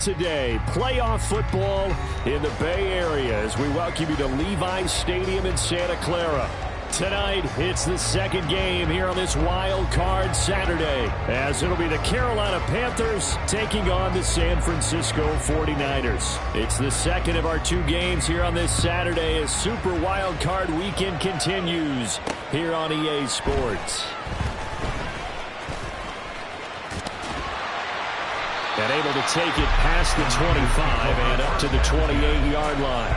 Today, playoff football in the Bay Area as we welcome you to Levi's Stadium in Santa Clara. Tonight, it's the second game here on this Wild Card Saturday, as it'll be the Carolina Panthers taking on the San Francisco 49ers. It's the second of our two games here on this Saturday as Super Wild Card Weekend continues here on EA Sports. And able to take it past the 25 and up to the 28-yard line.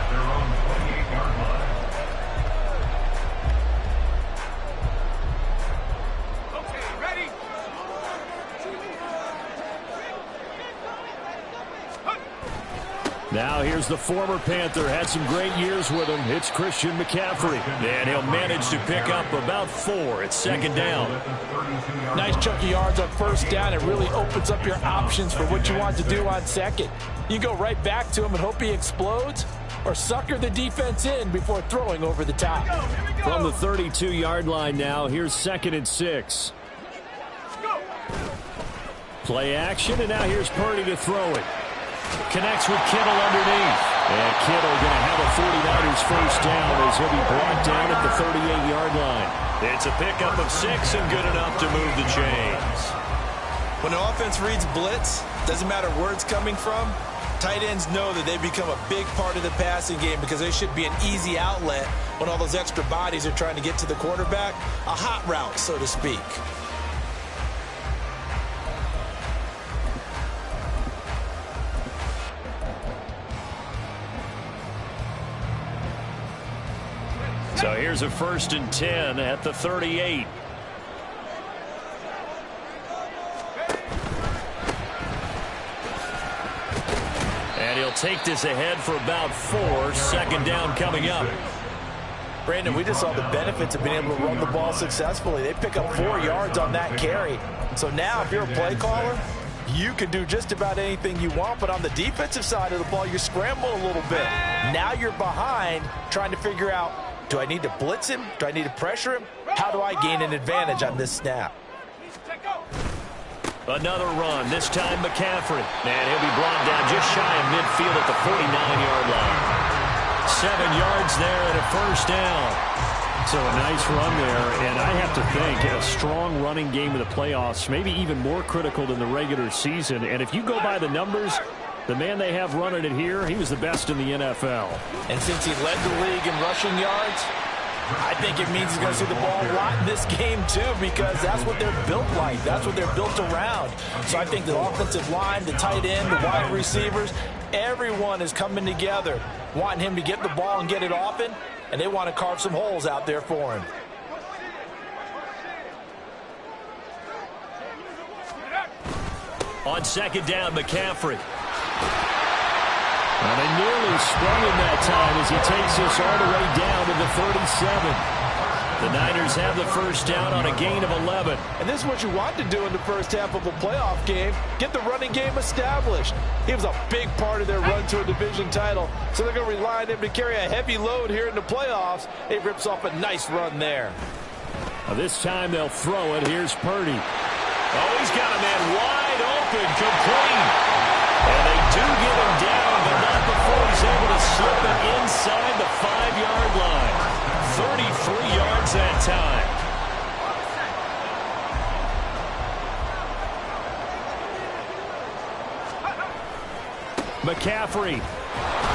Now here's the former Panther. Had some great years with him. It's Christian McCaffrey. And he'll manage to pick up about 4. It's second down. Nice chunky yards on first down. It really opens up your options for what you want to do on second. You go right back to him and hope he explodes, or sucker the defense in before throwing over the top. From the 32-yard line now, here's 2nd and 6. Play action, and now here's Purdy to throw it. Connects with Kittle underneath. And Kittle going to have a 49ers first down as he'll be brought down at the 38-yard line. It's a pickup of 6 and good enough to move the chains. When an offense reads blitz, doesn't matter where it's coming from, tight ends know that they become a big part of the passing game because they should be an easy outlet when all those extra bodies are trying to get to the quarterback. A hot route, so to speak. So here's a 1st and 10 at the 38. And he'll take this ahead for about 4. Second down coming up. Brandon, we just saw the benefits of being able to run the ball successfully. They pick up 4 yards on that carry. So now if you're a play caller, you can do just about anything you want, but on the defensive side of the ball, you're scrambling a little bit. Now you're behind trying to figure out, do I need to blitz him? Do I need to pressure him? How do I gain an advantage on this snap? Another run, this time McCaffrey. And he'll be brought down just shy of midfield at the 49-yard line. 7 yards there and a first down. So a nice run there, and I have to think a strong running game in the playoffs, maybe even more critical than the regular season. And if you go by the numbers, the man they have running it here, he was the best in the NFL. And since he led the league in rushing yards, I think it means he's going to see the ball a lot in this game too, because that's what they're built like. That's what they're built around. So I think the offensive line, the tight end, the wide receivers, everyone is coming together, wanting him to get the ball and get it often, and they want to carve some holes out there for him. On second down, McCaffrey. And they nearly sprung him that time as he takes this all the way down to the 37. The Niners have the first down on a gain of 11. And this is what you want to do in the first half of a playoff game. Get the running game established. He was a big part of their run to a division title. So they're going to rely on him to carry a heavy load here in the playoffs. He rips off a nice run there. Now this time they'll throw it. Here's Purdy. Oh, he's got a man wide open, complete. And they do get him down, but not before he's able to slip it inside the 5-yard line. 33 yards that time. McCaffrey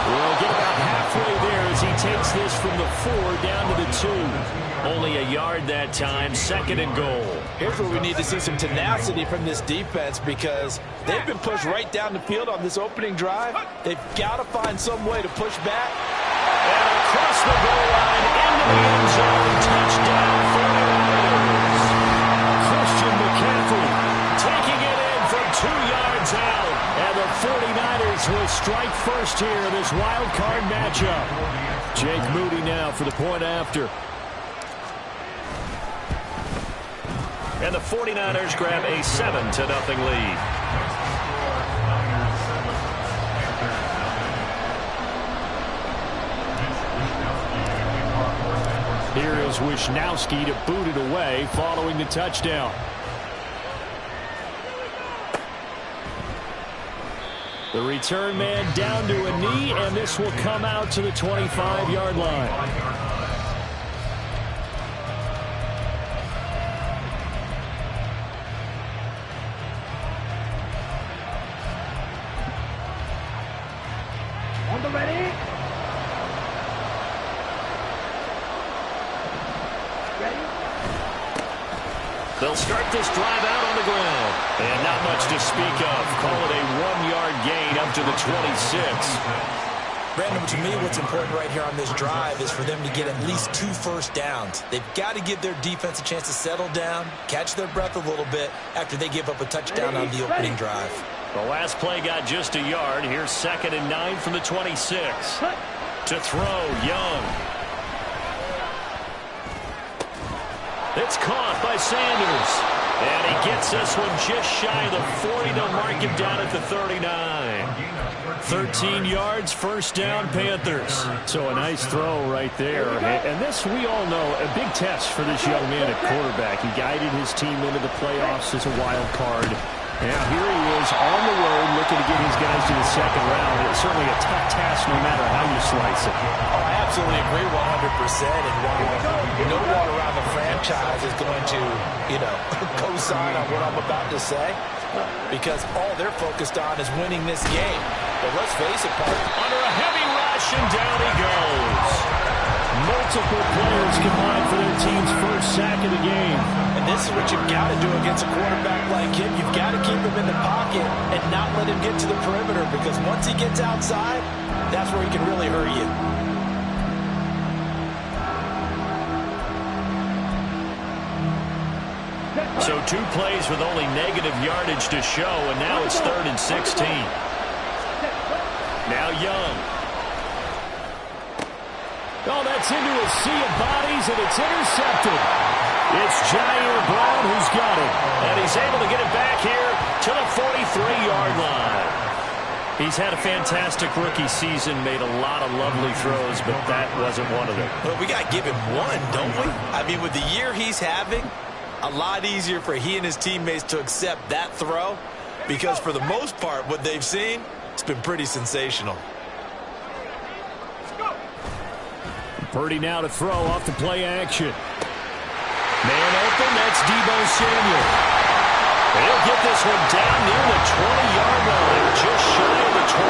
will get about halfway there as he takes this from the 4 down to the 2. Only a yard that time, 2nd and goal. Here's where we need to see some tenacity from this defense, because they've been pushed right down the field on this opening drive. They've got to find some way to push back. And across the goal line, into the end zone, touchdown 49ers. Christian McCaffrey taking it in from 2 yards out. And the 49ers will strike first here in this wild card matchup. Jake Moody now for the point after. And the 49ers grab a 7-0 lead. Here is Wisnowski to boot it away following the touchdown. The return man down to a knee, and this will come out to the 25-yard line. They'll start this drive out on the ground. And not much to speak of. Call it a 1-yard gain up to the 26. Brandon, to me, what's important right here on this drive is for them to get at least 2 first downs. They've got to give their defense a chance to settle down, catch their breath a little bit after they give up a touchdown on the opening drive. The last play got just a yard. Here's 2nd and 9 from the 26. To throw, Young. It's caught by Sanders. And he gets this one just shy of the 40. They'll mark him down at the 39. 13 yards, first down, Panthers. So a nice throw right there. And this, we all know, a big test for this young man at quarterback. He guided his team into the playoffs as a wild card. Now here he is on the road looking to get his guys to the 2nd round. It's certainly a tough task no matter how you slice it. Oh, I absolutely agree 100%. And while no one around the franchise is going to, co-sign on what I'm about to say, because all they're focused on is winning this game. But let's face it, Paul. Under a heavy rush, and down he goes. Multiple players combined for their team's first sack of the game. And this is what you've got to do against a quarterback like him. You've got to keep him in the pocket and not let him get to the perimeter, because once he gets outside, that's where he can really hurt you. So 2 plays with only negative yardage to show, and now it's 3rd and 16. Now Young. Oh, that's into a sea of bodies, and it's intercepted. It's Jair Brown who's got it, and he's able to get it back here to the 43-yard line. He's had a fantastic rookie season, made a lot of lovely throws, but that wasn't one of them. Well, we got to give him one, don't we? I mean, with the year he's having, a lot easier for he and his teammates to accept that throw, because for the most part, what they've seen, it's been pretty sensational. Purdy now to throw off the play action. Man open, that's Deebo Samuel. He'll get this one down near the 20-yard line, just shy of the 20.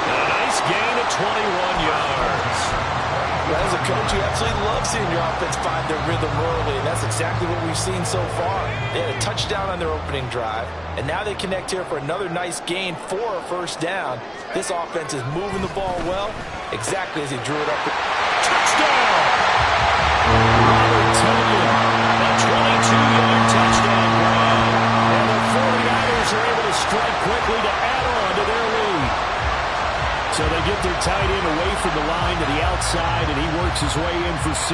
A nice gain of 21 yards. Well, as a coach, you absolutely love seeing your offense find their rhythm early, and that's exactly what we've seen so far. They had a touchdown on their opening drive, and now they connect here for another nice gain for a first down. This offense is moving the ball well, exactly as he drew it up. Touchdown! Robert Tonyan, a 22-yard touchdown run. And the 49ers are able to strike quickly to add on to their lead. So they get their tight end away from the line to the outside, and he works his way in for 6.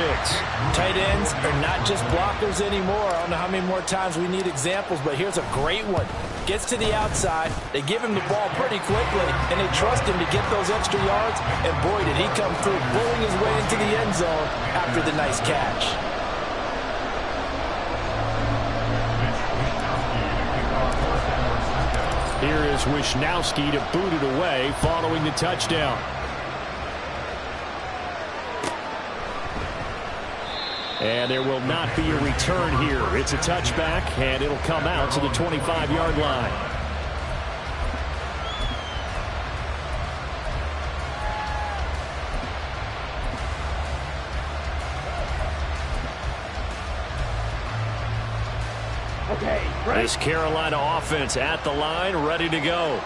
Tight ends are not just blockers anymore. I don't know how many more times we need examples, but here's a great one. Gets to the outside, they give him the ball pretty quickly, and they trust him to get those extra yards, and boy, did he come through, bulling his way into the end zone after the nice catch. Here is Wisnowski to boot it away following the touchdown. And there will not be a return here. It's a touchback, and it'll come out to the 25-yard line. This Carolina offense at the line, ready to go.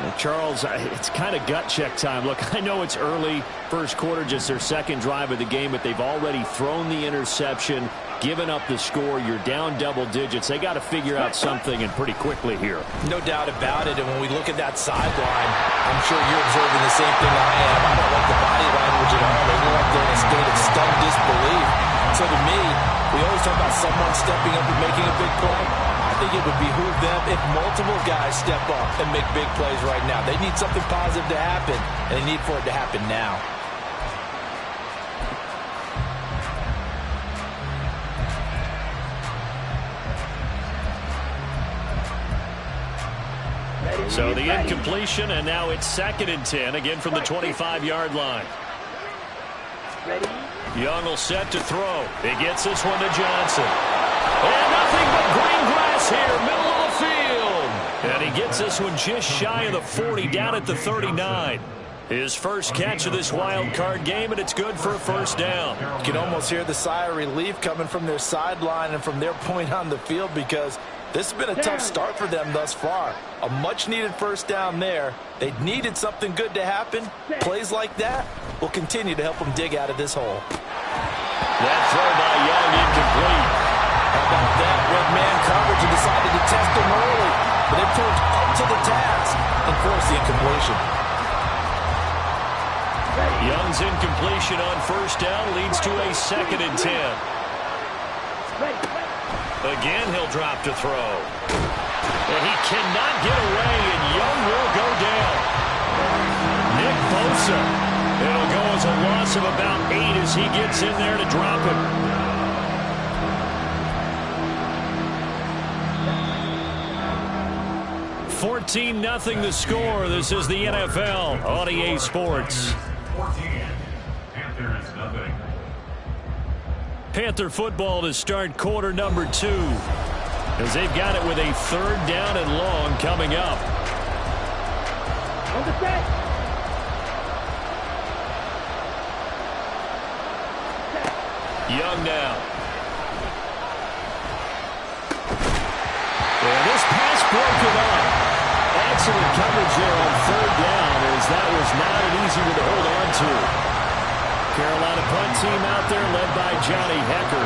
And Charles, it's kind of gut check time. Look, I know it's early, first quarter, just their 2nd drive of the game, but they've already thrown the interception, given up the score. You're down double digits. They got to figure out something, and pretty quickly here. No doubt about it. And when we look at that sideline, I'm sure you're observing the same thing I am. I don't like the body language at all. They look like they're in a state of stunned disbelief. So to me, we always talk about someone stepping up and making a big play. I think it would behoove them if multiple guys step up and make big plays right now. They need something positive to happen, and they need for it to happen now. So the incompletion, and now it's 2nd and 10, again from the 25-yard line. Young will set to throw. He gets this one to Johnson. And nothing but green grass here, middle of the field. And he gets this one just shy of the 40, down at the 39. His first catch of this wild card game, and it's good for a first down. You can almost hear the sigh of relief coming from their sideline and from their point on the field, because this has been a tough start for them thus far. A much-needed first down there. They needed something good to happen. Plays like that will continue to help them dig out of this hole. That throw by Young incomplete. How about that? Red man coverage and decided to test him early. But they proved up to the task and forced the incompletion. Young's incompletion on first down leads to a 2nd and 10. Again, he'll drop to throw. And he cannot get away, and Young will go down. Nick Bosa. It'll go as a loss of about 8 as he gets in there to drop him. 14-0 the score. This is the NFL on EA Sports. 14, Panthers nothing. Panther football to start quarter number 2, as they've got it with a 3rd down and long coming up. Young now. And this pass broken up. Excellent coverage there on 3rd down, as that was not an easy one to hold on to. Carolina punt team out there led by Johnny Hecker.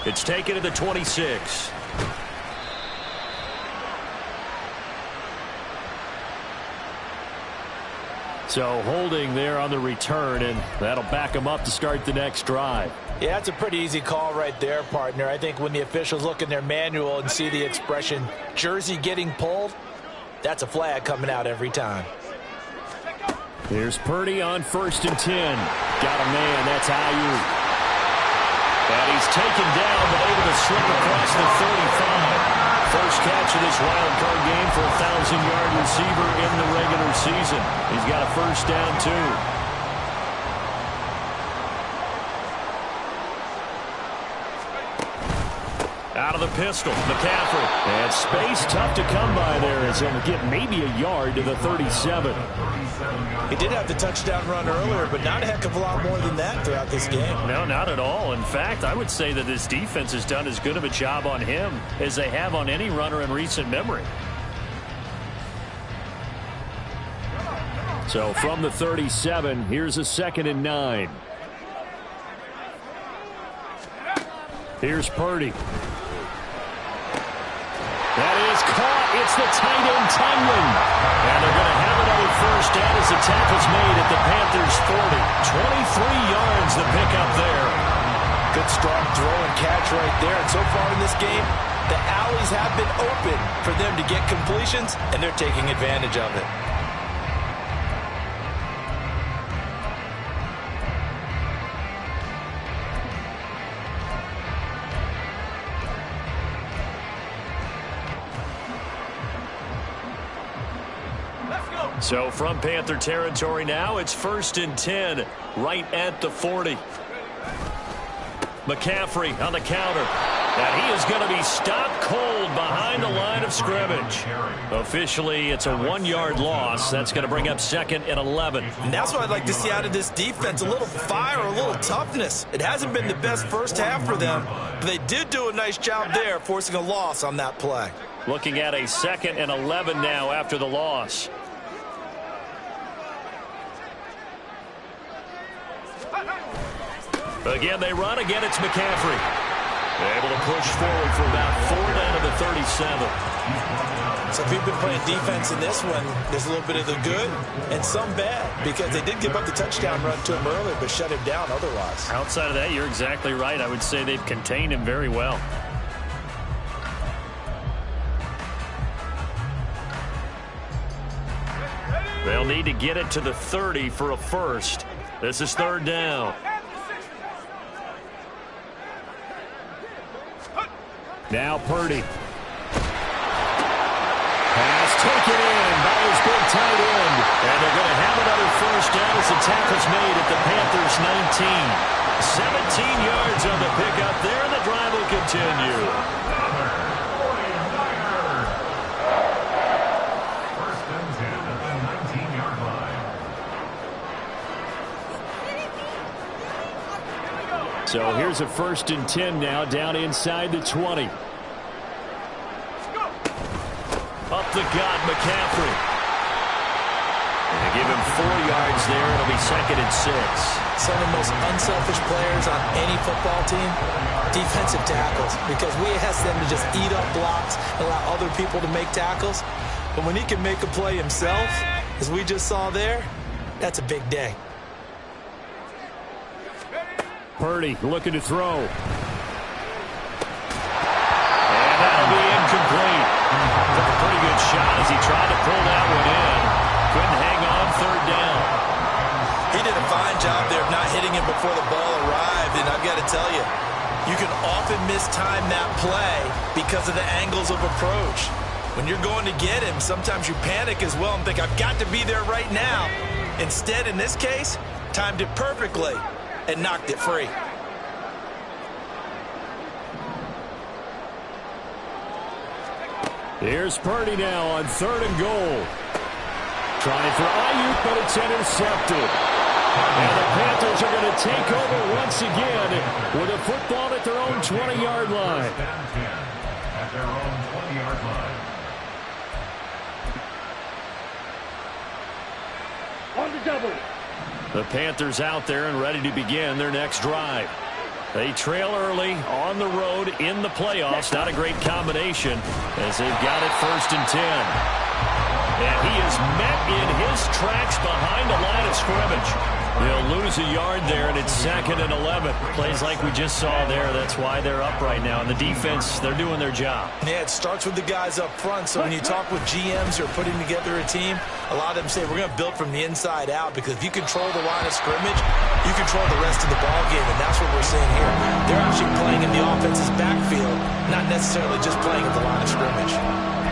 It's taken to the 26. So holding there on the return, and that'll back them up to start the next drive. Yeah, it's a pretty easy call right there, partner. I think when the officials look in their manual and see the expression jersey getting pulled, that's a flag coming out every time. Here's Purdy on 1st and 10. Got a man, that's IU. And he's taken down, but able to slip across the 35. First catch of this wild card game for a 1,000-yard receiver in the regular season. He's got a first down, too. Out of the pistol, McCaffrey. And space tough to come by there, as he'll get maybe a yard to the 37. He did have the touchdown run earlier, but not a heck of a lot more than that throughout this game. No, not at all. In fact, I would say that this defense has done as good of a job on him as they have on any runner in recent memory. So from the 37, here's a 2nd and 9. Here's Purdy. That is caught. It's the tight end, Tunyon. And they're going to have another first down as the tackle's made at the Panthers' 40. 23 yards the pickup there. Good strong throw and catch right there. And so far in this game, the alleys have been open for them to get completions, and they're taking advantage of it. So from Panther territory now, it's 1st and 10, right at the 40. McCaffrey on the counter. And he is going to be stopped cold behind the line of scrimmage. Officially, it's a 1-yard loss. That's going to bring up 2nd and 11. And that's what I'd like to see out of this defense, a little fire, a little toughness. It hasn't been the best first half for them, but they did do a nice job there, forcing a loss on that play. Looking at a 2nd and 11 now after the loss. Again, they run. Again, it's McCaffrey. Able to push forward for about 4 down to the 37. So if you've been playing defense in this one, there's a little bit of the good and some bad, because they did give up the touchdown run to him earlier, but shut him down otherwise. Outside of that, you're exactly right. I would say they've contained him very well. They'll need to get it to the 30 for a first. This is 3rd down. Now Purdy. Pass taken in by his big tight end. And they're going to have another first down as the tackle's made at the Panthers' 19. 17 yards on the pickup there, and the drive will continue. First and 10 at the 19-yard line. So here's a first and 10 now, down inside the 20. Up the gut, McCaffrey. And they give him 4 yards there. It'll be second and 6. Some of the most unselfish players on any football team, defensive tackles, because we ask them to just eat up blocks and allow other people to make tackles. But when he can make a play himself, as we just saw there, that's a big day. Purdy looking to throw. And that'll be incomplete. Took a pretty good shot as he tried to pull that one in. Couldn't hang on third down. He did a fine job there of not hitting him before the ball arrived, and I've got to tell you, you can often mistime that play because of the angles of approach. When you're going to get him, sometimes you panic as well and think, I've got to be there right now. Instead, in this case, timed it perfectly and knocked it free. Here's Purdy now on 3rd and goal. Trying for Ayuk, but it's intercepted. And the Panthers are going to take over once again with a football at their own 20-yard line. First and 10 at their own 20-yard line. On the double. The Panthers out there and ready to begin their next drive. They trail early on the road in the playoffs. Not a great combination as they've got it 1st and 10. And he is met in his tracks behind the line of scrimmage. They'll lose a yard there, and it's 2nd and 11. Plays like we just saw there. That's why they're up right now. And the defense, they're doing their job. Yeah, it starts with the guys up front. So when you talk with GMs who are putting together a team, a lot of them say we're going to build from the inside out, because if you control the line of scrimmage, you control the rest of the ball game, and that's what we're seeing here. They're actually playing in the offense's backfield, not necessarily just playing at the line of scrimmage.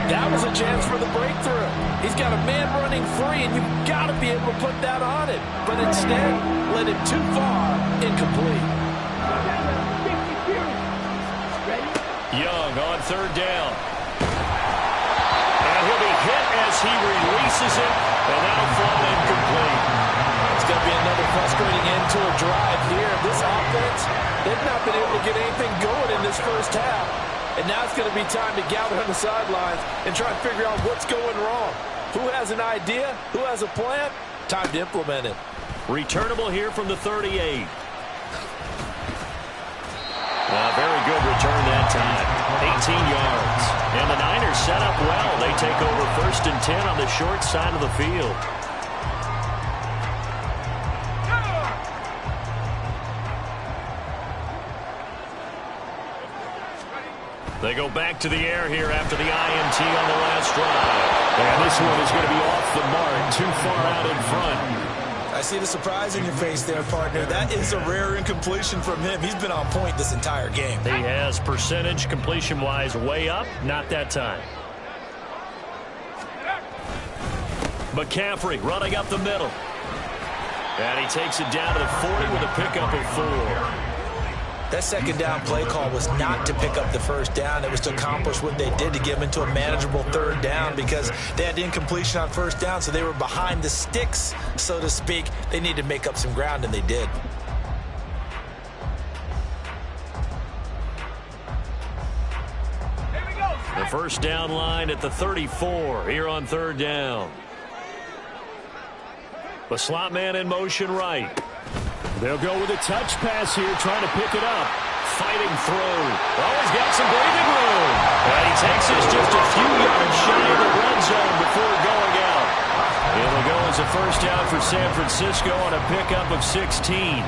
That was a chance for the breakthrough. He's got a man running free, and you've got to be able to put that on it. But instead, led it too far, incomplete. Young on 3rd down. And he'll be hit as he releases it, and that'll fall incomplete. It's going to be another frustrating end to a drive here. This offense, they've not been able to get anything going in this first half. And now it's going to be time to gather on the sidelines and try and figure out what's going wrong. Who has an idea? Who has a plan? Time to implement it. Returnable here from the 38. Very good return that time. 18 yards. And the Niners set up well. They take over 1st and 10 on the short side of the field. They go back to the air here after the INT on the last drive. And this one is going to be off the mark, too far out in front. I see the surprise in your face there, partner. That is a rare incompletion from him. He's been on point this entire game. He has percentage completion-wise way up, not that time. McCaffrey running up the middle. And he takes it down to the 40 with a pickup of 4. That 2nd down play call was not to pick up the 1st down. It was to accomplish what they did, to get them into a manageable 3rd down, because they had incompletion on 1st down, so they were behind the sticks, so to speak. They needed to make up some ground, and they did. The 1st down line at the 34 here on 3rd down. The slot man in motion right. They'll go with a touch pass here, trying to pick it up. Fighting through. Oh, he's got some breathing room. And he takes this just a few yards shy of the red zone before going out. It'll go as a 1st down for San Francisco on a pickup of 16.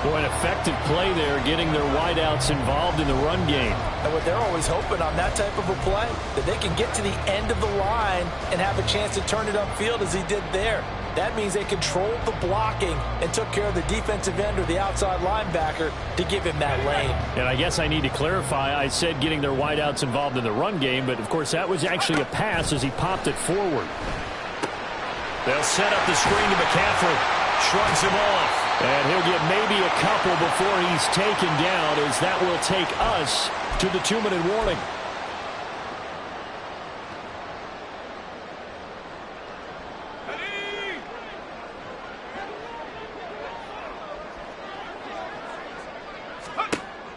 Boy, an effective play there, getting their wideouts involved in the run game. And what they're always hoping on that type of a play, that they can get to the end of the line and have a chance to turn it upfield as he did there. That means they controlled the blocking and took care of the defensive end or the outside linebacker to give him that lane. And I guess I need to clarify, I said getting their wideouts involved in the run game, but of course that was actually a pass as he popped it forward. They'll set up the screen to McCaffrey. Shrugs him off. And he'll get maybe a couple before he's taken down, as that will take us to the 2-minute warning.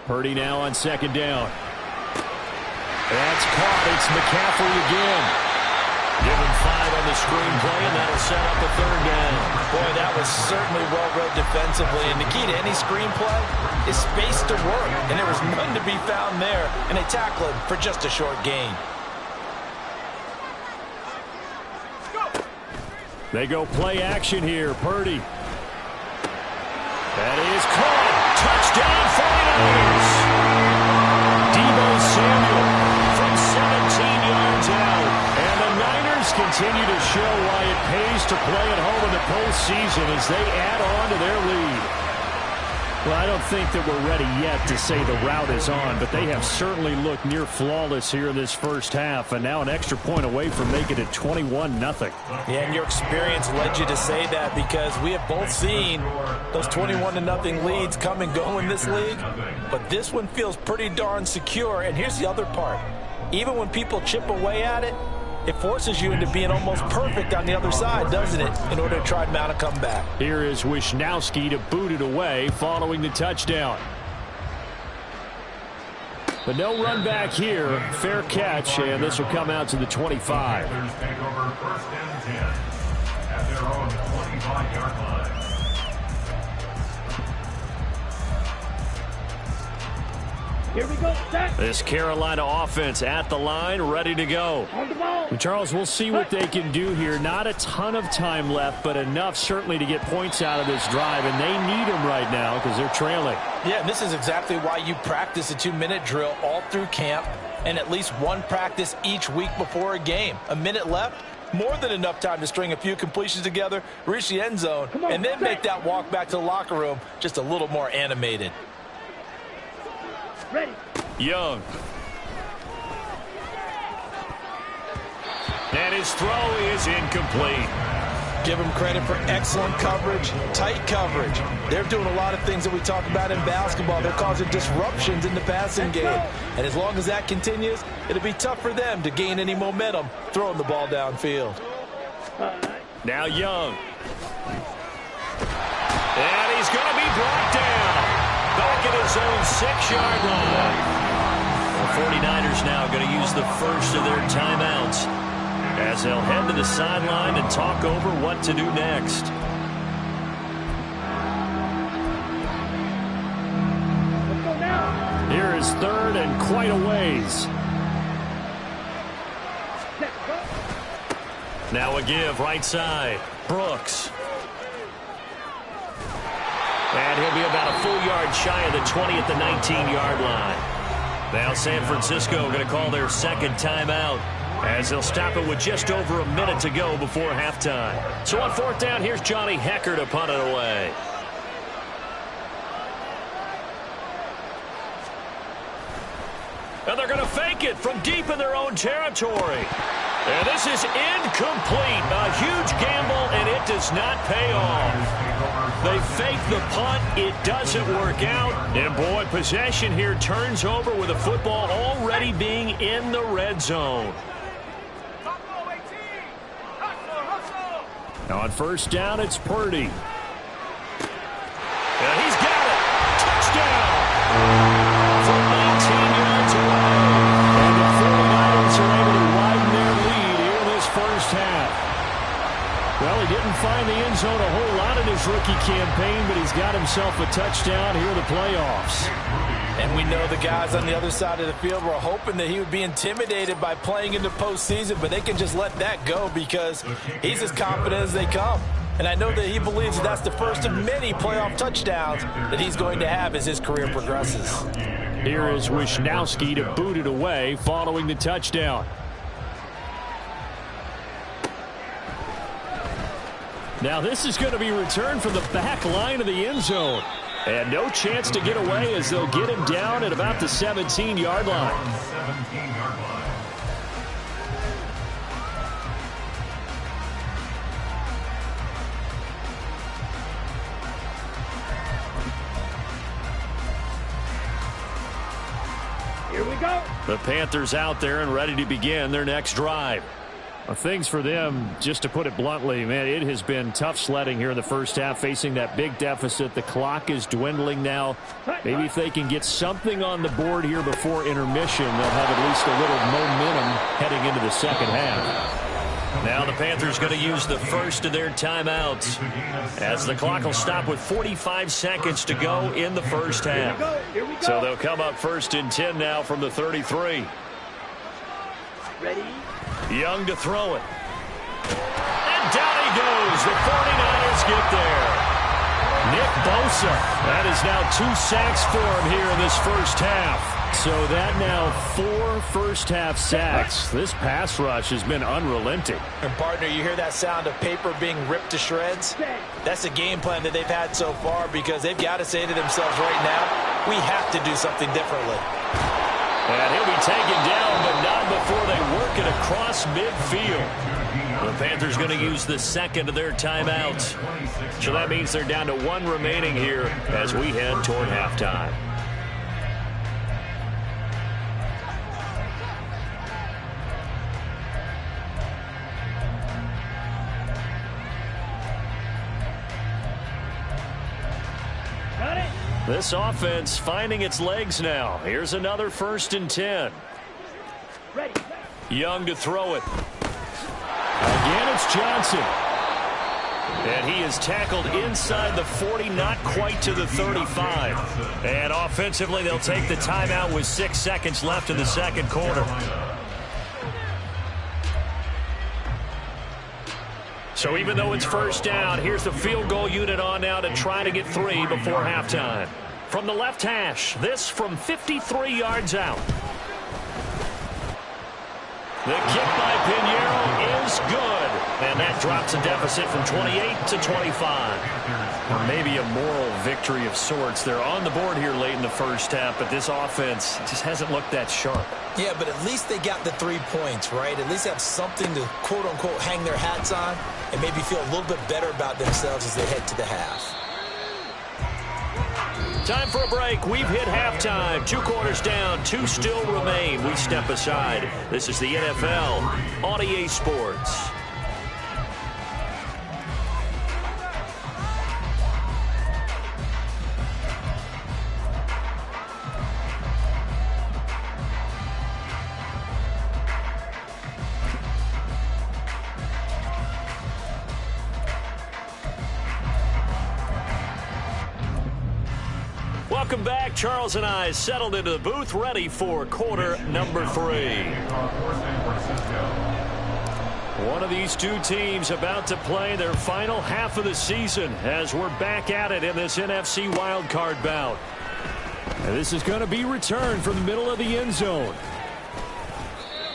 Purdy now on second down. That's caught. It's McCaffrey again. Give him 5 on the screenplay, and that'll set up a 3rd down. Boy, that was certainly well-read defensively. And the key to any screenplay is space to work. And there was none to be found there. And they tackle him for just a short gain. They go play action here. Purdy. That is caught. Touchdown 49ers. Deebo Samuel from 17 yards out. And the Niners continue to show why it pays to play at home in the postseason as they add on to their lead. Well, I don't think that we're ready yet to say the route is on, but they have certainly looked near flawless here in this first half, and now an extra point away from making it 21-0. Yeah, and your experience led you to say that, because we have both seen those 21-0 leads come and go in this league, but this one feels pretty darn secure. And here's the other part. Even when people chip away at it, it forces you into being almost perfect on the other side, doesn't it, in order to try and mount a comeback. Here is Wisnowski to boot it away following the touchdown. But no run back here. Fair catch, and this will come out to the 25. Panthers take over 1st and 10 at their own 25-yard line. Here we go. This Carolina offense at the line, ready to go. And Charles, we'll see what they can do here. Not a ton of time left, but enough certainly to get points out of this drive, and they need them right now because they're trailing. Yeah, and this is exactly why you practice a 2-minute drill all through camp, and at least one practice each week before a game. A minute left, more than enough time to string a few completions together, reach the end zone, and then make that walk back to the locker room just a little more animated. Ready. Young. And his throw is incomplete. Give them credit for excellent coverage, tight coverage. They're doing a lot of things that we talk about in basketball. They're causing disruptions in the passing game. And as long as that continues, it'll be tough for them to gain any momentum throwing the ball downfield. Now Young. And he's going to be brought down. Back at his own 6-yard line. The 49ers now going to use the first of their timeouts as they'll head to the sideline and talk over what to do next. Here is 3rd and quite a ways. Now a give right side. Brooks. And he'll be about a full yard shy of the 20 at the 19-yard line. Now San Francisco going to call their 2nd timeout as they'll stop it with just over a minute to go before halftime. So on 4th down, here's Johnny Hecker to punt it away. And they're going to fake it from deep in their own territory. And this is incomplete. A huge gamble, and it does not pay off. They fake the punt. It doesn't work out. And, boy, possession here turns over with the football already being in the red zone. Now on 1st down, it's Purdy. And he's got it. Touchdown. From 19 yards away. And the 49ers are able to widen their lead here in this first half. Well, he didn't find the end zone a whole lot in his rookie campaign, but he's got himself a touchdown here in the playoffs. And we know the guys on the other side of the field were hoping that he would be intimidated by playing in the postseason, but they can just let that go because he's as confident as they come. And I know that he believes that that's the first of many playoff touchdowns that he's going to have as his career progresses. Here is Wisnowski to boot it away following the touchdown. Now this is going to be returned from the back line of the end zone. And no chance to get away as they'll get him down at about the 17-yard line. 17-yard line. Here we go. The Panthers out there and ready to begin their next drive. Well, things for them, just to put it bluntly, man, it has been tough sledding here in the first half, facing that big deficit. The clock is dwindling now. Maybe if they can get something on the board here before intermission, they'll have at least a little momentum heading into the second half. Now the Panthers going to use the first of their timeouts, as the clock will stop with 45 seconds to go in the first half. Here we go. So they'll come up 1st and 10 now from the 33. Ready? Young to throw it. And down he goes. The 49ers get there. Nick Bosa. That is now 2 sacks for him here in this first half. So that now 4 first-half sacks. This pass rush has been unrelenting. And partner, you hear that sound of paper being ripped to shreds? That's the game plan that they've had so far, because they've got to say to themselves right now, we have to do something differently. And he'll be taken down, but not before they work it across midfield. The Panthers going to use the second of their timeouts. So that means they're down to 1 remaining here as we head toward halftime. This offense finding its legs now. Here's another 1st and 10. Ready. Young to throw it. Again, it's Johnson. And he is tackled inside the 40, not quite to the 35. And offensively, they'll take the timeout with 6 seconds left in the second quarter. So even though it's first down, here's the field goal unit on now to try to get 3 before halftime. From the left hash, this from 53 yards out. The kick by Pinheiro is good. And that drops a deficit from 28 to 25. Or maybe a moral victory of sorts. They're on the board here late in the first half, but this offense just hasn't looked that sharp. Yeah, but at least they got the 3 points, right? At least have something to, quote-unquote, hang their hats on and maybe feel a little bit better about themselves as they head to the half. Time for a break. We've hit halftime. 2 quarters down. 2 still remain. We step aside. This is the NFL on EA Sports. Welcome back. Charles and I settled into the booth, ready for quarter number 3. One of these 2 teams about to play their final half of the season as we're back at it in this NFC Wildcard bout. And this is going to be returned from the middle of the end zone.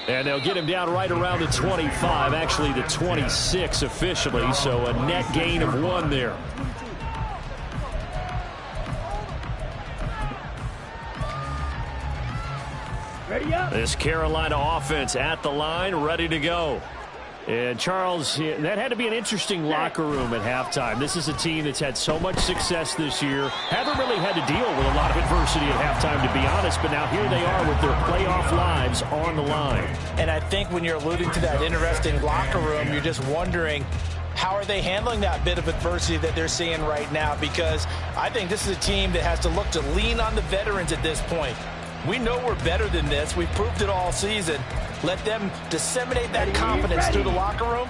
And they'll get him down right around the 25, actually the 26 officially, so a net gain of 1 there. This Carolina offense at the line, ready to go. And Charles, that had to be an interesting locker room at halftime. This is a team that's had so much success this year. Haven't really had to deal with a lot of adversity at halftime, to be honest. But now here they are with their playoff lives on the line. And I think when you're alluding to that interesting locker room, you're just wondering, how are they handling that bit of adversity that they're seeing right now? Because I think this is a team that has to look to lean on the veterans at this point. We know we're better than this. We've proved it all season. Let them disseminate that confidence through the locker room.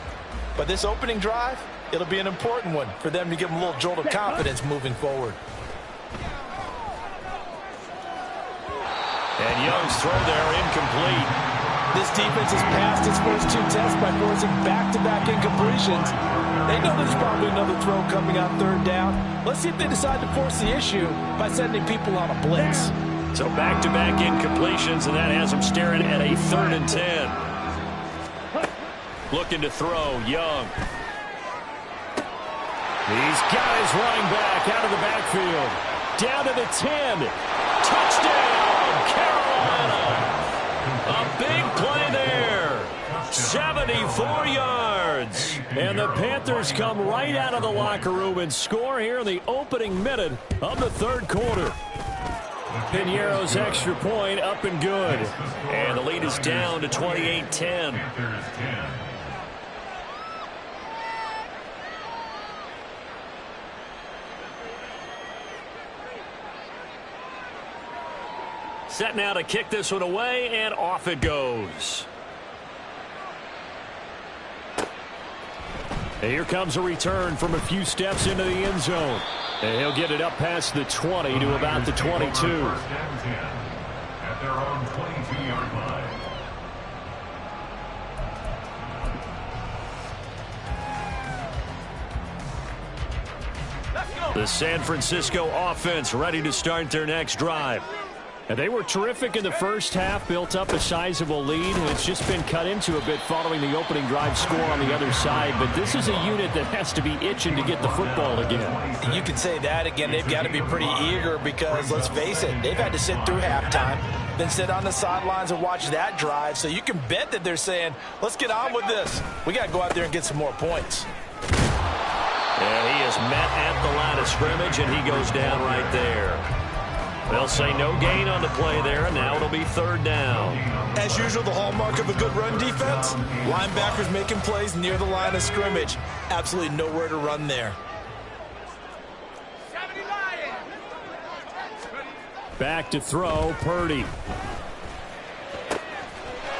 But this opening drive, it'll be an important one for them to give them a little jolt of confidence moving forward. And Young's throw there incomplete. This defense has passed its first 2 tests by forcing back-to-back incompletions. They know there's probably another throw coming on 3rd down. Let's see if they decide to force the issue by sending people on a blitz. So back-to-back incompletions, and that has them staring at a 3rd and 10. Looking to throw, Young. He's got his running back out of the backfield. Down to the 10. Touchdown, Carolina. A big play there. 74 yards. And the Panthers come right out of the locker room and score here in the opening minute of the third quarter. Piñeiro's extra point up and good. And the lead is down to 28-10. Set now to kick this one away, and off it goes. And here comes a return from a few steps into the end zone. And he'll get it up past the 20 to about the 22. At their own 22-yard line. The San Francisco offense ready to start their next drive. And they were terrific in the first half, built up a sizable lead. It's just been cut into a bit following the opening drive score on the other side. But this is a unit that has to be itching to get the football again. You can say that again. They've got to be pretty eager because, let's face it, they've had to sit through halftime, then sit on the sidelines and watch that drive. So you can bet that they're saying, let's get on with this. We got to go out there and get some more points. And he is met at the line of scrimmage, and he goes down right there. They'll say no gain on the play there, and now it'll be third down. As usual, the hallmark of a good run defense, linebackers making plays near the line of scrimmage. Absolutely nowhere to run there. Back to throw, Purdy.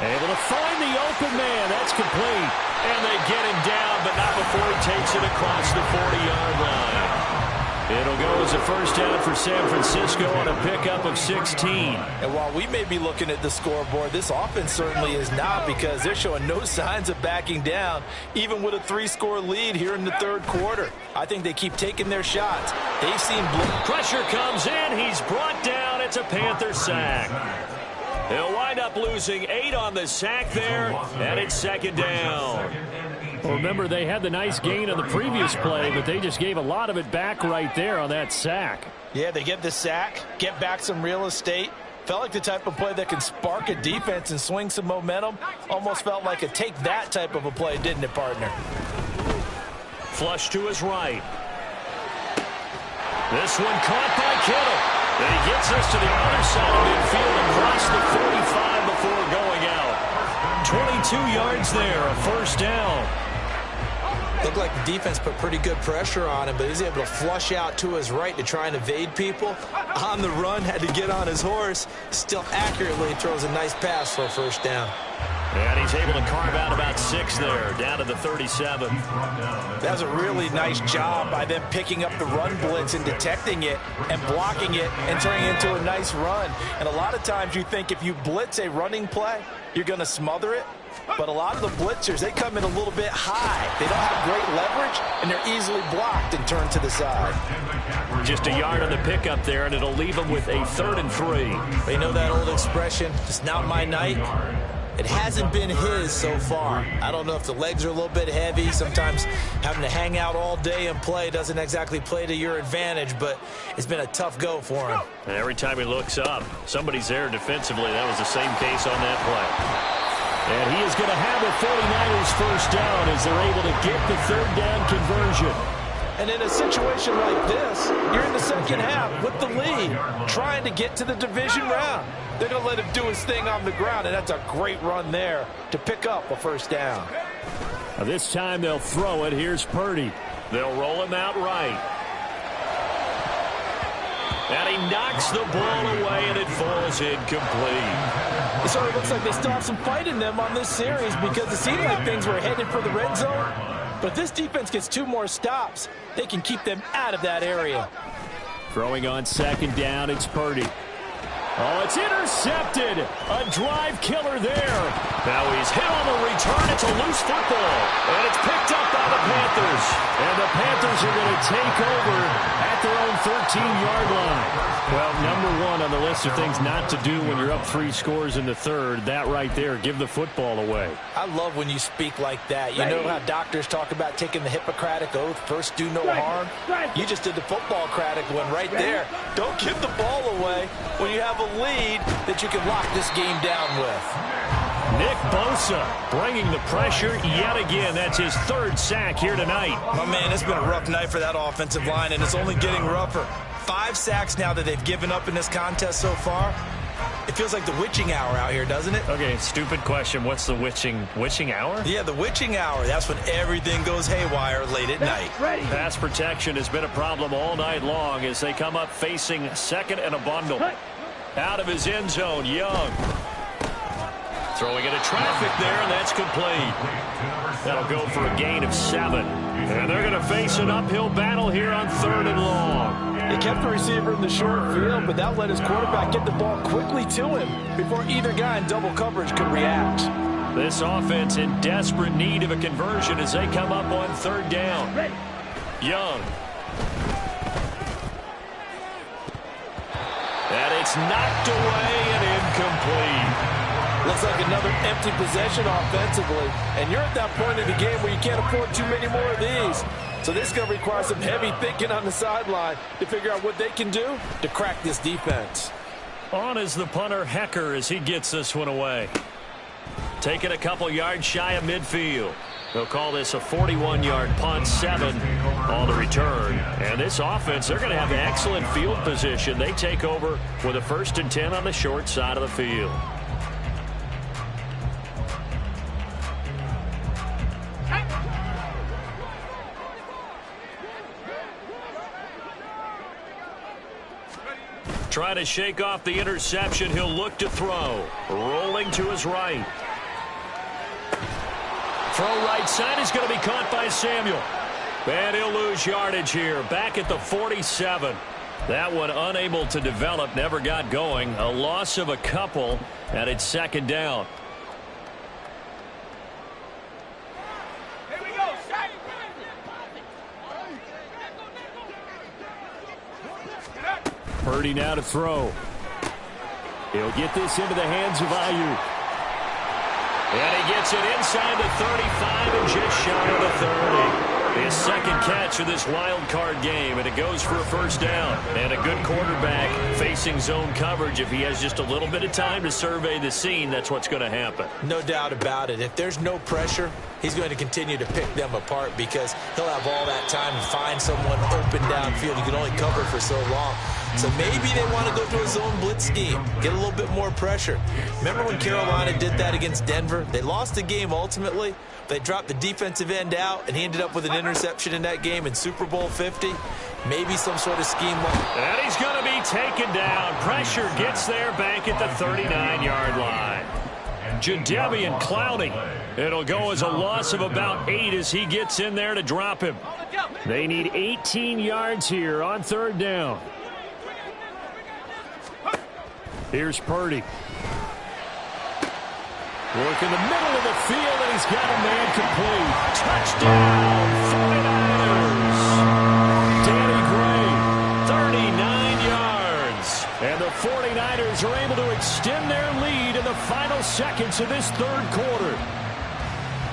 Able to find the open man. That's complete. And they get him down, but not before he takes it across the 40-yard line. It'll go as a first down for San Francisco on a pickup of 16. And while we may be looking at the scoreboard, this offense certainly is not, because they're showing no signs of backing down, even with a 3-score lead here in the third quarter. I think they keep taking their shots. They've seen pressure comes in. He's brought down. It's a Panther sack. They'll wind up losing 8 on the sack there, and it's second down. Well, remember, they had the nice gain on the previous play, but they just gave a lot of it back right there on that sack. Yeah, they get the sack, get back some real estate. Felt like the type of play that can spark a defense and swing some momentum. Almost felt like a take-that type of a play, didn't it, partner? Flush to his right. This one caught by Kittle. And he gets us to the other side of midfield and across the 45 before going out. 22 yards there, a first down. Looked like the defense put pretty good pressure on him, but he's able to flush out to his right to try and evade people. On the run, had to get on his horse. Still accurately throws a nice pass for a first down. And he's able to carve out about 6 there, down to the 37. That was a really nice job by them picking up the run blitz and detecting it and blocking it and turning it into a nice run. And a lot of times you think if you blitz a running play, you're going to smother it. But a lot of the blitzers, they come in a little bit high. They don't have great leverage, and they're easily blocked and turned to the side. Just a yard on the pickup there, and it'll leave them with a 3rd and 3. You know that old expression, it's not my night. It hasn't been his so far. I don't know if the legs are a little bit heavy. Sometimes having to hang out all day and play doesn't exactly play to your advantage, but it's been a tough go for him. And every time he looks up, somebody's there defensively. That was the same case on that play. And he is going to have a 49ers first down as they're able to get the 3rd down conversion. And in a situation like this, you're in the second half with the lead, trying to get to the division round. They're going to let him do his thing on the ground, and that's a great run there to pick up a first down. Now this time they'll throw it. Here's Purdy. They'll roll him out right. And he knocks the ball away, and it falls incomplete. It sort of looks like they still have some fight in them on this series, because it seemed like things were headed for the red zone. But if this defense gets 2 more stops, they can keep them out of that area. Throwing on second down, it's Purdy. Oh, it's intercepted. A drive killer there. Now he's hit on the return. It's a loose football. And it's picked up by the Panthers. And the Panthers are going to take over at their own 13-yard line. Well, number one on the list of things not to do when you're up 3 scores in the third, that right there, give the football away. I love when you speak like that. You know how doctors talk about taking the Hippocratic Oath, first do no harm? You just did the football-cratic one right there. Don't give the ball away when you have a lead that you can lock this game down with. Nick Bosa bringing the pressure yet again. That's his 3rd sack here tonight. My man, it's been a rough night for that offensive line, and it's only getting rougher. 5 sacks now that they've given up in this contest so far. It feels like the witching hour out here, doesn't it? Okay, stupid question. What's the witching hour? Yeah, the witching hour. That's when everything goes haywire late at night. Pass protection has been a problem all night long as they come up facing 2nd and a bundle. Out of his end zone, Young. Throwing into traffic there, and that's complete. That'll go for a gain of 7. And they're going to face an uphill battle here on 3rd and long. He kept the receiver in the short field, but that let his quarterback get the ball quickly to him before either guy in double coverage could react. This offense in desperate need of a conversion as they come up on 3rd down. Young. And it's knocked away and incomplete. Looks like another empty possession offensively, and you're at that point in the game where you can't afford too many more of these. So this is going to require some heavy thinking on the sideline to figure out what they can do to crack this defense. On is the punter, Hecker, as he gets this one away. Taking a couple yards shy of midfield. They'll call this a 41-yard punt, 7 on the return. And this offense, they're going to have excellent field position. They take over with a 1st and 10 on the short side of the field. Trying to shake off the interception. He'll look to throw. Rolling to his right. Throw right side is going to be caught by Samuel. And he'll lose yardage here. Back at the 47. That one unable to develop. Never got going. A loss of a couple. And it's 2nd down. Purdy now to throw. He'll get this into the hands of Ayuk. And he gets it inside the 35 and just shy of the 30. His 2nd catch of this wild card game, and it goes for a 1st down. And a good quarterback facing zone coverage. If he has just a little bit of time to survey the scene, that's what's going to happen. No doubt about it. If there's no pressure, he's going to continue to pick them apart because he'll have all that time to find someone open downfield. You can only cover for so long. So maybe they want to go to a zone blitz scheme, get a little bit more pressure. Remember when Carolina did that against Denver? They lost the game ultimately. They dropped the defensive end out, and he ended up with an interception in that game in Super Bowl 50. Maybe some sort of scheme like. And he's going to be taken down. Pressure gets there back at the 39-yard line. Jadeveon Clowney. It'll go as a loss of about 8 as he gets in there to drop him. They need 18 yards here on 3rd down. Here's Purdy. Working the middle of the field, and he's got a man complete. Touchdown, 49ers. Danny Gray, 39 yards. And the 49ers are able to extend their lead in the final seconds of this 3rd quarter.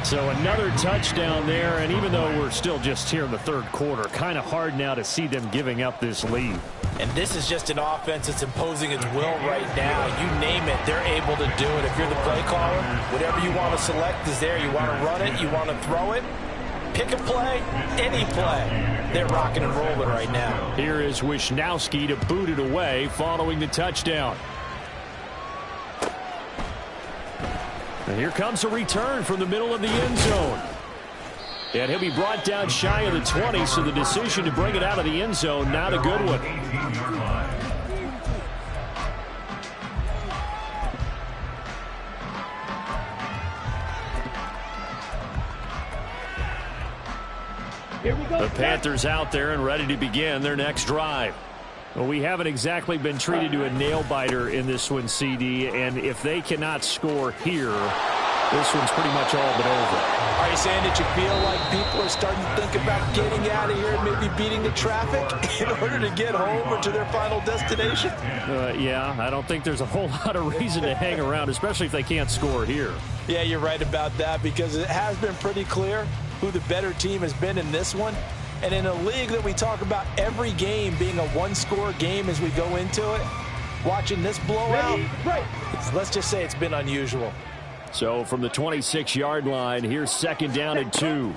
So another touchdown there, and even though we're still just here in the 3rd quarter, kind of hard now to see them giving up this lead. And this is just an offense that's imposing its will right now. You name it, they're able to do it. If you're the play caller, whatever you want to select is there. You want to run it, you want to throw it, pick a play, any play. They're rocking and rolling right now. Here is Wisnowski to boot it away following the touchdown. And here comes a return from the middle of the end zone. And he'll be brought down shy of the 20, so the decision to bring it out of the end zone, not a good one. Here we go. The Panthers out there and ready to begin their next drive. Well, we haven't exactly been treated to a nail-biter in this one, CD, and if they cannot score here, this one's pretty much all but over. Are you saying that you feel like people are starting to think about getting out of here and maybe beating the traffic in order to get home or to their final destination? Yeah, I don't think there's a whole lot of reason to hang around, especially if they can't score here. Yeah, you're right about that, because it has been pretty clear who the better team has been in this one. And in a league that we talk about every game being a one-score game as we go into it, watching this blowout, let's just say it's been unusual. So from the 26-yard line, here's 2nd down and 2.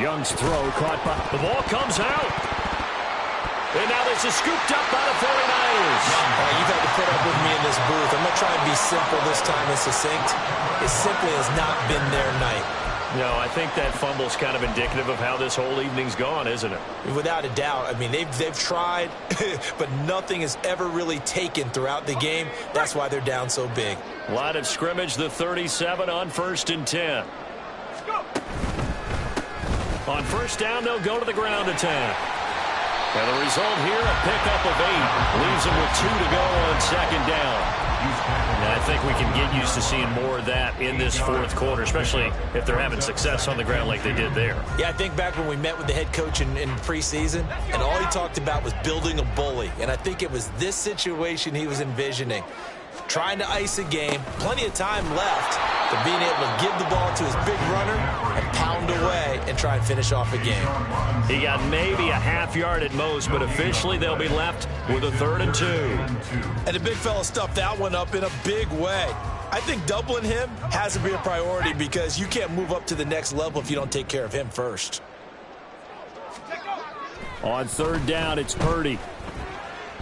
Young's throw caught by... The ball comes out. And now this is scooped up by the 49ers. You've had to put up with me in this booth. I'm going to try and be simple this time and succinct. It simply has not been their night. No, I think that fumble's kind of indicative of how this whole evening's gone, isn't it? Without a doubt. I mean, they've tried, but nothing has ever really taken throughout the game. That's why they're down so big. Line of scrimmage, the 37 on 1st and 10. On 1st down, they'll go to the ground attack. And the result here, a pickup of 8. Leaves them with 2 to go on 2nd down. And I think we can get used to seeing more of that in this 4th quarter, especially if they're having success on the ground like they did there. Yeah, I think back when we met with the head coach in preseason, and all he talked about was building a bully. And I think it was this situation he was envisioning. Trying to ice a game, plenty of time left, but being able to give the ball to his big runner and pound away and try and finish off a game. He got maybe a half yard at most, but officially they'll be left with a 3rd and 2. And the big fella stuffed that one up in a big way. I think doubling him has to be a priority, because you can't move up to the next level if you don't take care of him first. On 3rd down, it's Purdy.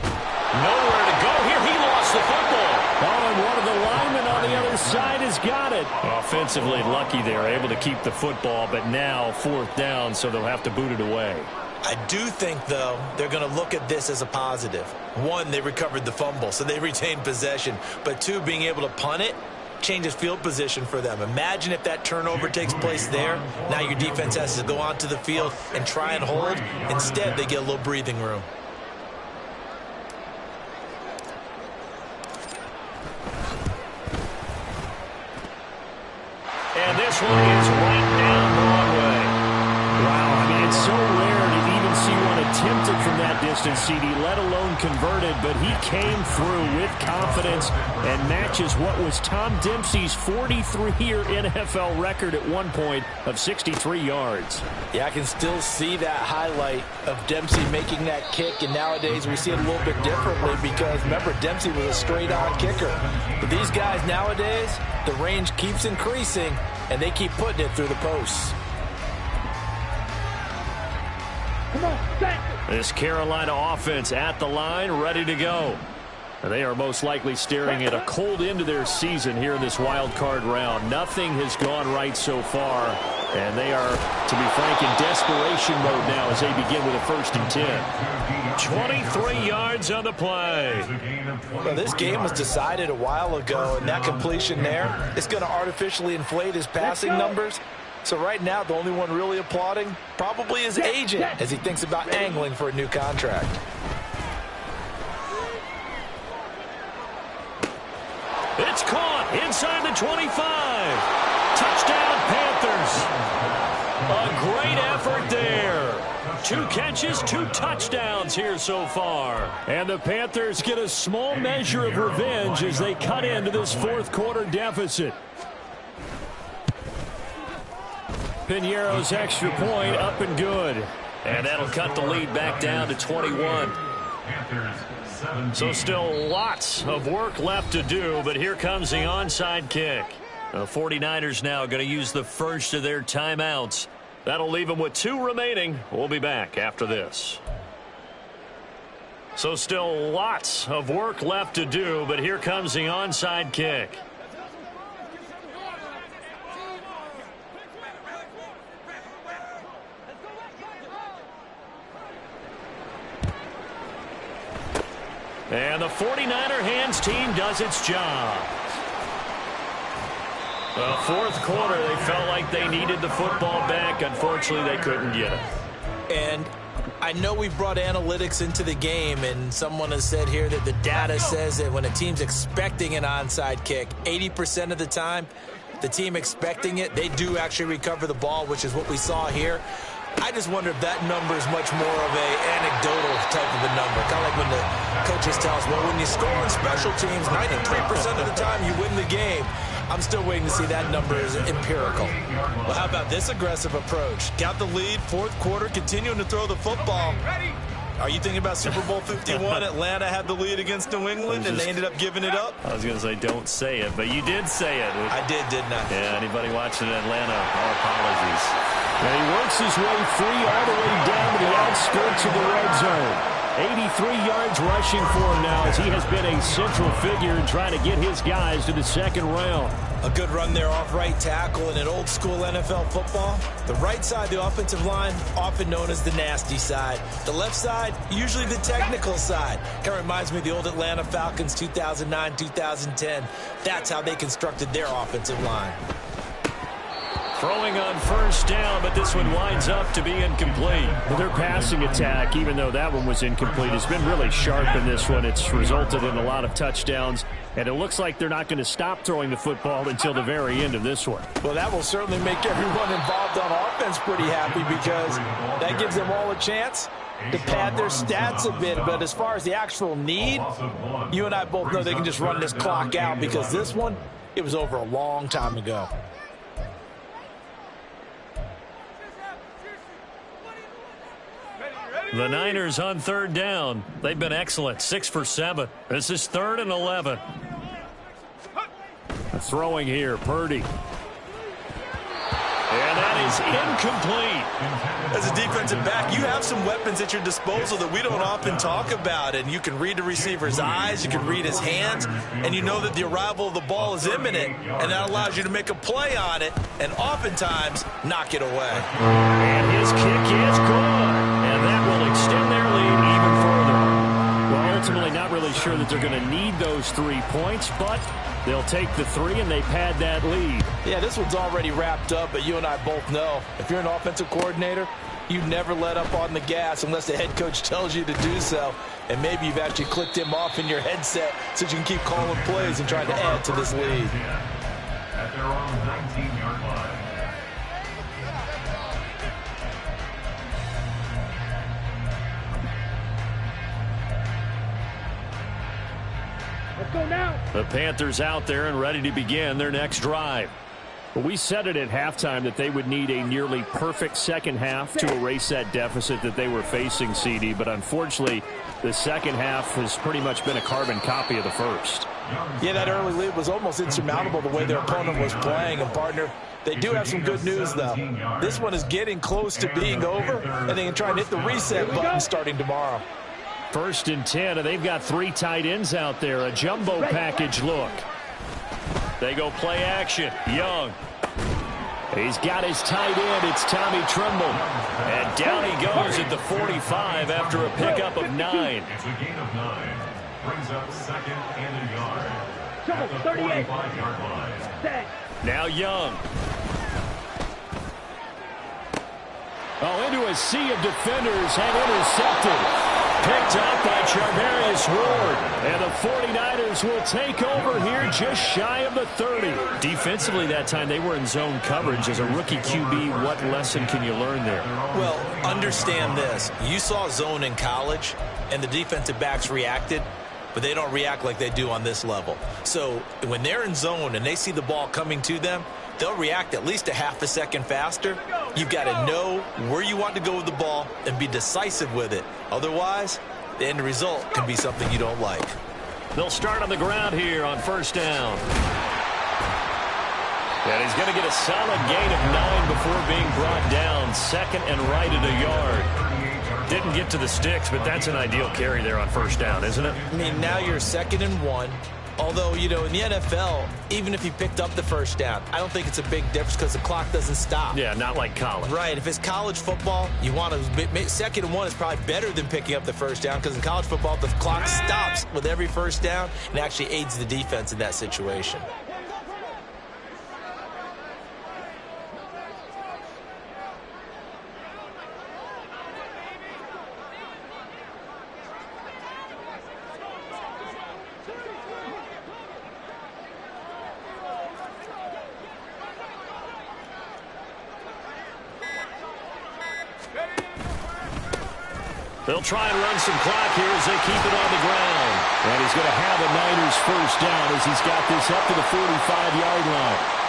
Nowhere to go here. He lost the football. Oh, and one of the linemen on the other side has got it. Offensively lucky they're able to keep the football, but now 4th down, so they'll have to boot it away. I do think, though, they're going to look at this as a positive. 1, they recovered the fumble, so they retained possession. But 2, being able to punt it changes field position for them. Imagine if that turnover takes place there. Now your defense has to go onto the field and try and hold. Instead, they get a little breathing room. And this one is right down Broadway. Wow, I mean, it's so rare to even see one attempted from that distance, CD, let alone converted, but he came through with confidence and matches what was Tom Dempsey's 43-year NFL record at one point of 63 yards. Yeah, I can still see that highlight of Dempsey making that kick, and nowadays we see it a little bit differently because, remember, Dempsey was a straight-on kicker. But these guys nowadays, the range keeps increasing, and they keep putting it through the posts. This Carolina offense at the line, ready to go. And they are most likely staring at a cold end to their season here in this wild card round. Nothing has gone right so far, and they are, to be frank, in desperation mode now as they begin with a 1st and 10. 23 yards on the play. Well, this game was decided a while ago, and that completion there is going to artificially inflate his passing numbers. So right now, the only one really applauding probably his agent as he thinks about angling for a new contract. It's caught inside the 25. Touchdown, Panthers. A great effort there. 2 catches, 2 touchdowns here so far. And the Panthers get a small measure of revenge as they cut into this 4th quarter deficit. Piñeiro's extra point up and good. And that'll cut the lead back down to 21. So still lots of work left to do, but here comes the onside kick. The 49ers now going to use the first of their timeouts. That'll leave them with 2 remaining. We'll be back after this. So still lots of work left to do, but here comes the onside kick. And the 49er hands team does its job. The 4th quarter, they felt like they needed the football back. Unfortunately, they couldn't get it. And I know we brought analytics into the game, and someone has said here that the data says that when a team's expecting an onside kick, 80% of the time, the team expecting it, they do actually recover the ball, which is what we saw here. I just wonder if that number is much more of a anecdotal type of a number. Kind of like when the coaches tell us, well, when you score on special teams, 93% of the time you win the game. I'm still waiting to see that number is empirical. Well, how about this aggressive approach? Got the lead, fourth quarter, continuing to throw the football. Are you thinking about Super Bowl 51? Atlanta had the lead against New England, and they ended up giving it up? I was going to say don't say it, but you did say it. I did, didn't I? Yeah, anybody watching Atlanta, our apologies. And he works his way free all the way down to the outskirts of the red zone. 83 yards rushing for him now as he has been a central figure in trying to get his guys to the second round. A good run there off right tackle in an old school NFL football. The right side, the offensive line, often known as the nasty side. The left side, usually the technical side. Kind of reminds me of the old Atlanta Falcons 2009, 2010. That's how they constructed their offensive line. Throwing on first down, but this one winds up to be incomplete. Well, their passing attack, even though that one was incomplete, has been really sharp in this one. It's resulted in a lot of touchdowns, and it looks like they're not going to stop throwing the football until the very end of this one. Well, that will certainly make everyone involved on offense pretty happy because that gives them all a chance to pad their stats a bit. But as far as the actual need, you and I both know they can just run this clock out because this one, it was over a long time ago. The Niners on third down. They've been excellent, 6 for 7. This is 3rd and 11. Throwing here, Purdy. And that is incomplete. As a defensive back, you have some weapons at your disposal that we don't often talk about. And you can read the receiver's eyes, you can read his hands, and you know that the arrival of the ball is imminent. And that allows you to make a play on it and oftentimes knock it away. And his kick is good. And that will extend their lead even further. Well, ultimately not really sure that they're going to need those 3 points, but they'll take the 3 and they pad that lead. Yeah, this one's already wrapped up, but you and I both know if you're an offensive coordinator, you never let up on the gas unless the head coach tells you to do so. And maybe you've actually clicked him off in your headset so you can keep calling plays and trying to add to this lead. At their own 19-yard line. Let's go now. The Panthers out there and ready to begin their next drive. Well, we said it at halftime that they would need a nearly perfect second half to erase that deficit that they were facing, CD. But unfortunately, the second half has pretty much been a carbon copy of the first. Yeah, that early lead was almost insurmountable the way their opponent was playing. And, partner, they do have some good news, though. This one is getting close to being over, and they can try and hit the reset button starting tomorrow. 1st and 10, and they've got 3 tight ends out there. A jumbo package look. They go play action. Young. He's got his tight end. It's Tommy Tremble. And down he goes at the 45 after a pickup of 9. It's a gain of 9. Brings up 2nd and a yard. At the 38. 45-yard line. Now Young. Oh, into a sea of defenders and intercepted. Picked up by Charvarius Ward. And the 49ers will take over here just shy of the 30. Defensively that time, they were in zone coverage. As a rookie QB, what lesson can you learn there? Well, understand this. You saw zone in college, and the defensive backs reacted, but they don't react like they do on this level. So when they're in zone and they see the ball coming to them, they'll react at least a half a second faster. You've got to know where you want to go with the ball and be decisive with it. Otherwise, the end result can be something you don't like. They'll start on the ground here on 1st down. And he's going to get a solid gain of 9 before being brought down. 2nd and right at a yard. Didn't get to the sticks, but that's an ideal carry there on 1st down, isn't it? I mean, now you're 2nd and 1. Although, you know, in the NFL, even if you picked up the 1st down, I don't think it's a big difference because the clock doesn't stop. Yeah, not like college. Right. If it's college football, you want to 2nd and 1 is probably better than picking up the 1st down because in college football, the clock stops with every 1st down and actually aids the defense in that situation. They'll try and run some clock here as they keep it on the ground. And he's going to have a Niners first down as he's got this up to the 45-yard line.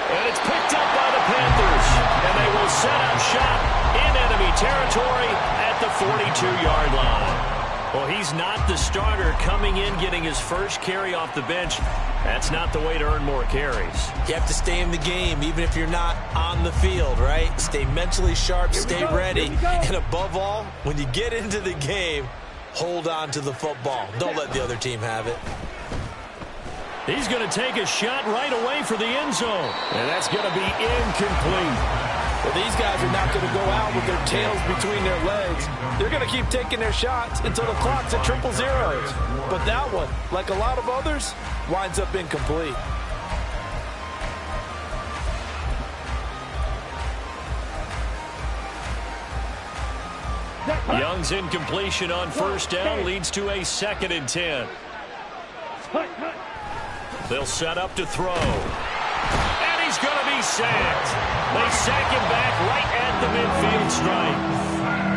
And it's picked up by the Panthers. And they will set up shop in enemy territory at the 42-yard line. Well, he's not the starter coming in, getting his first carry off the bench. That's not the way to earn more carries. You have to stay in the game, even if you're not on the field, right? Stay mentally sharp, stay ready. And above all, when you get into the game, hold on to the football. Don't let the other team have it. He's going to take a shot right away for the end zone. And that's going to be incomplete. Well, these guys are not going to go out with their tails between their legs. They're going to keep taking their shots until the clock's at 000. But that one, like a lot of others, winds up incomplete. Young's incompletion on first down leads to a 2nd and 10. They'll set up to throw. And he's going to be sacked. They sack him back right at the midfield stripe.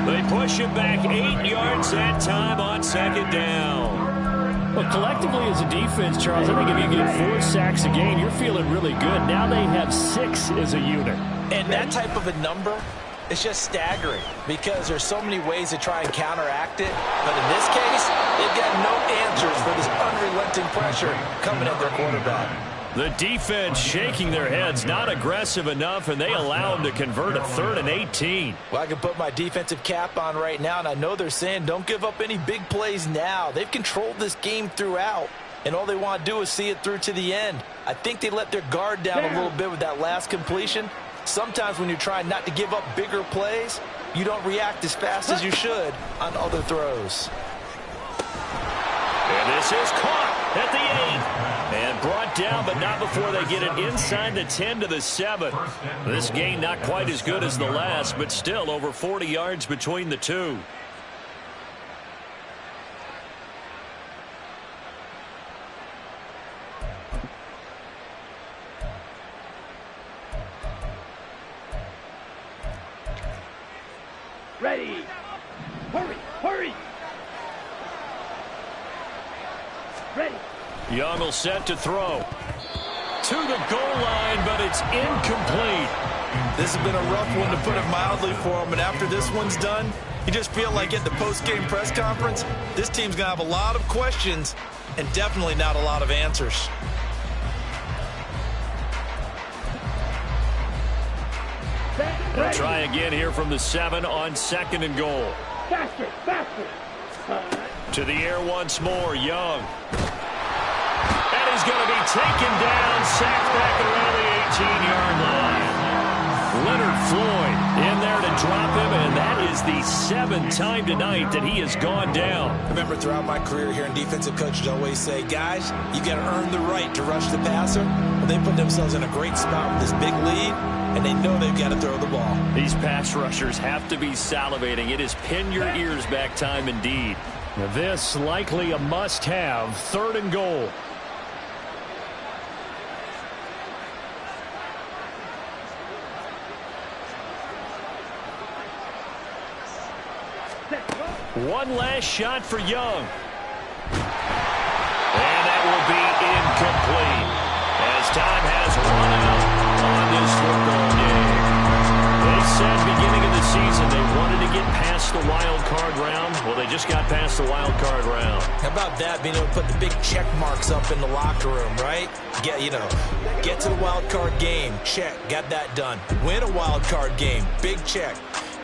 They push him back 8 yards that time on 2nd down. Well, collectively as a defense, Charles, I think if you get 4 sacks a game, you're feeling really good. Now they have 6 as a unit. And that type of a number, it's just staggering because there's so many ways to try and counteract it. But in this case, they've got no answers for this unrelenting pressure coming at their quarterback. The defense shaking their heads, not aggressive enough, and they allow them to convert a 3rd and 18. Well, I can put my defensive cap on right now, and I know they're saying don't give up any big plays now. They've controlled this game throughout, and all they want to do is see it through to the end. I think they let their guard down a little bit with that last completion. Sometimes when you're trying not to give up bigger plays, you don't react as fast as you should on other throws. And this is caught at the 8. And brought down, but not before they get it inside the 10 to the 7. This game not quite as good as the last, but still over 40 yards between the two. Ready. Hurry, hurry. Ready. Young will set to throw. To the goal line, but it's incomplete. This has been a rough one, to put it mildly, for him. And after this one's done, you just feel like at the post-game press conference, this team's going to have a lot of questions and definitely not a lot of answers. They'll try again here from the 7 on 2nd and goal. Faster, faster. To the air once more, Young. And he's going to be taken down, sacked back around the 18-yard line. Leonard Floyd in there to drop him, and that is the 7th time tonight that he has gone down. Remember, throughout my career here, defensive coaches always say, guys, you got to earn the right to rush the passer. Well, they put themselves in a great spot with this big lead, and they know they've got to throw the ball. These pass rushers have to be salivating. It is pin your ears back time indeed. Now this likely a must-have, 3rd and goal. One last shot for Young. And that will be incomplete as time has run out on this football game. They said beginning of the season they wanted to get past the wild card round. Well, they just got past the wild card round. How about that, being able to put the big check marks up in the locker room, right? Get to the wild card game, check, got that done. Win a wild card game, big check.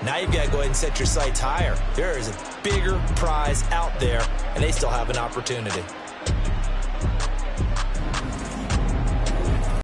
Now you've got to go ahead and set your sights higher. There is a bigger prize out there, and they still have an opportunity.